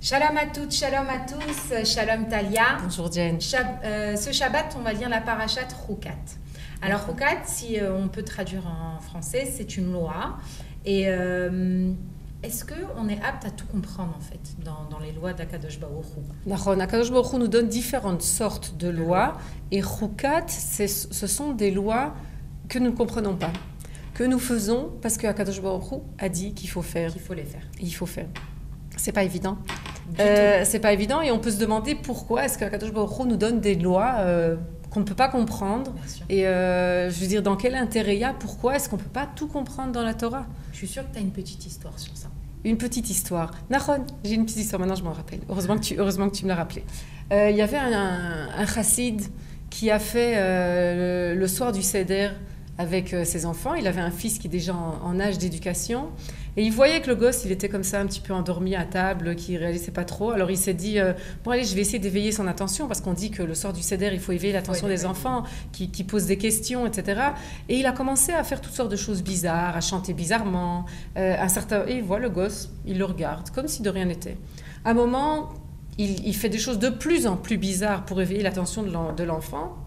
Shalom à toutes, shalom à tous, shalom Talia. Bonjour Jen. Ce Shabbat, on va lire la parashat Chukat. Alors Chukat, si on peut traduire en français, c'est une loi. Et est-ce qu'on est apte à tout comprendre en fait dans les lois d'Akadosh Baruch Hu? Akadosh Baruch Hu nous donne différentes sortes de lois. Et Chukat, ce sont des lois que nous ne comprenons pas, que nous faisons parce que Akadosh Baruch Hu a dit qu'il faut faire. Qu'il faut les faire. Il faut faire. C'est pas évident. C'est pas évident et on peut se demander pourquoi est-ce qu'Akadosh Baruch Hu nous donne des lois qu'on ne peut pas comprendre. Et je veux dire, dans quel intérêt il y a? Pourquoi est-ce qu'on ne peut pas tout comprendre dans la Torah? Je suis sûre que tu as une petite histoire sur ça. Une petite histoire. Nahon, j'ai une petite histoire, maintenant je m'en rappelle. Heureusement que tu me l'as rappelé. Il y avait un chassid qui a fait le soir du Seder avec ses enfants. Il avait un fils qui est déjà en âge d'éducation. Et il voyait que le gosse, il était comme ça, un petit peu endormi à table, qu'il ne réalisait pas trop. Alors il s'est dit, bon allez, je vais essayer d'éveiller son attention, parce qu'on dit que le soir du Seder, il faut éveiller l'attention des enfants, qui posent des questions, etc. Et il a commencé à faire toutes sortes de choses bizarres, à chanter bizarrement. Et il voit le gosse, il le regarde, comme si de rien n'était. À un moment, il fait des choses de plus en plus bizarres pour éveiller l'attention de l'enfant.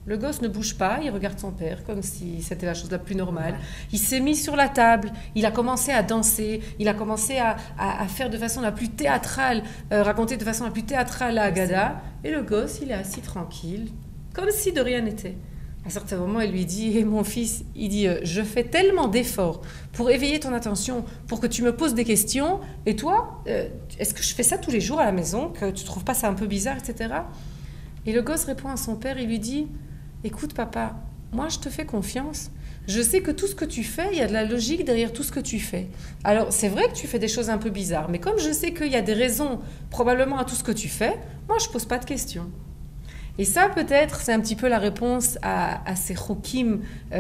Le gosse ne bouge pas, il regarde son père comme si c'était la chose la plus normale. Ouais. Il s'est mis sur la table, il a commencé à danser, il a commencé à faire de façon la plus théâtrale, raconter de façon la plus théâtrale la Haggadah. Et le gosse, il est assis tranquille, comme si de rien n'était. À un certain moment, il lui dit, mon fils, il dit, je fais tellement d'efforts pour éveiller ton attention, pour que tu me poses des questions, et toi, est-ce que je fais ça tous les jours à la maison, que tu ne trouves pas ça un peu bizarre, etc. Et le gosse répond à son père, il lui dit, écoute papa, moi je te fais confiance. Je sais que tout ce que tu fais, il y a de la logique derrière tout ce que tu fais. Alors c'est vrai que tu fais des choses un peu bizarres, mais comme je sais qu'il y a des raisons probablement à tout ce que tu fais, moi je ne pose pas de questions. Et ça peut-être c'est un petit peu la réponse à ces chokim,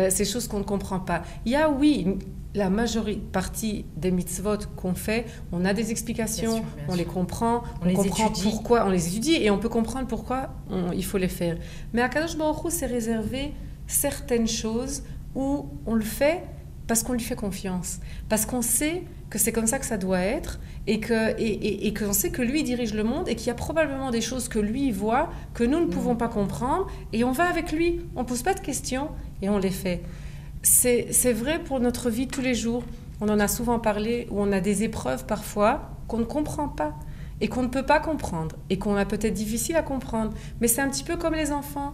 ces choses qu'on ne comprend pas. Il y a oui, la majorité partie des mitzvot qu'on fait, on a des explications, bien sûr. On les comprend, on comprend pourquoi, on les étudie et on peut comprendre pourquoi il faut les faire. Mais à Kadosh Baruch Hu, c'est réservé certaines choses où on le fait parce qu'on lui fait confiance, parce qu'on sait que c'est comme ça que ça doit être et qu'on sait que lui dirige le monde et qu'il y a probablement des choses que lui voit que nous ne pouvons pas comprendre et on va avec lui, on ne pose pas de questions et on les fait. C'est vrai pour notre vie tous les jours. On en a souvent parlé, où on a des épreuves parfois qu'on ne comprend pas et qu'on ne peut pas comprendre et qu'on a peut-être difficile à comprendre. Mais c'est un petit peu comme les enfants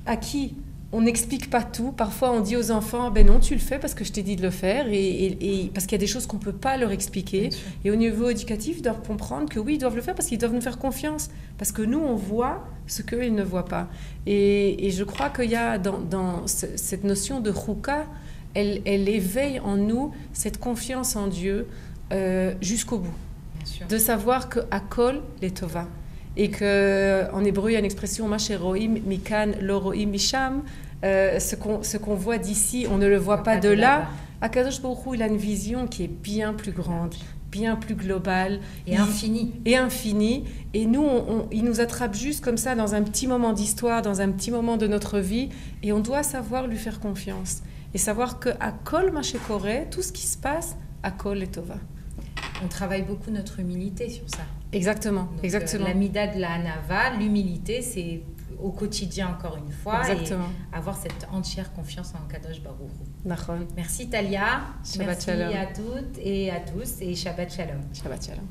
à qui on n'explique pas tout. Parfois, on dit aux enfants, ben non, tu le fais parce que je t'ai dit de le faire et parce qu'il y a des choses qu'on ne peut pas leur expliquer. Et au niveau éducatif, ils doivent comprendre que oui, ils doivent le faire parce qu'ils doivent nous faire confiance. Parce que nous, on voit ce qu'eux, ils ne voient pas. Et je crois qu'il y a dans cette notion de chouka, elle éveille en nous cette confiance en Dieu jusqu'au bout. De savoir que Akol Letova. Et qu'en hébreu, il y a une expression « Masheroim mikan loroim misham », ce qu'on voit d'ici, on ne le voit pas de là. Akadosh Baruch Hu, il a une vision qui est bien plus grande, bien plus globale. Et infinie. Et nous, il nous attrape juste comme ça dans un petit moment d'histoire, dans un petit moment de notre vie. Et on doit savoir lui faire confiance. Et savoir qu'à Kol Mashekore, tout ce qui se passe, Akol Letova. On travaille beaucoup notre humilité sur ça. Exactement, donc, exactement. La mida de la hanava, l'humilité, c'est au quotidien encore une fois. Exactement. Et avoir cette entière confiance en Kadosh Baruch Hu. Nachon. Merci Talia. Shabbat Merci shalom. à toutes et à tous et Shabbat Shalom. Shabbat Shalom.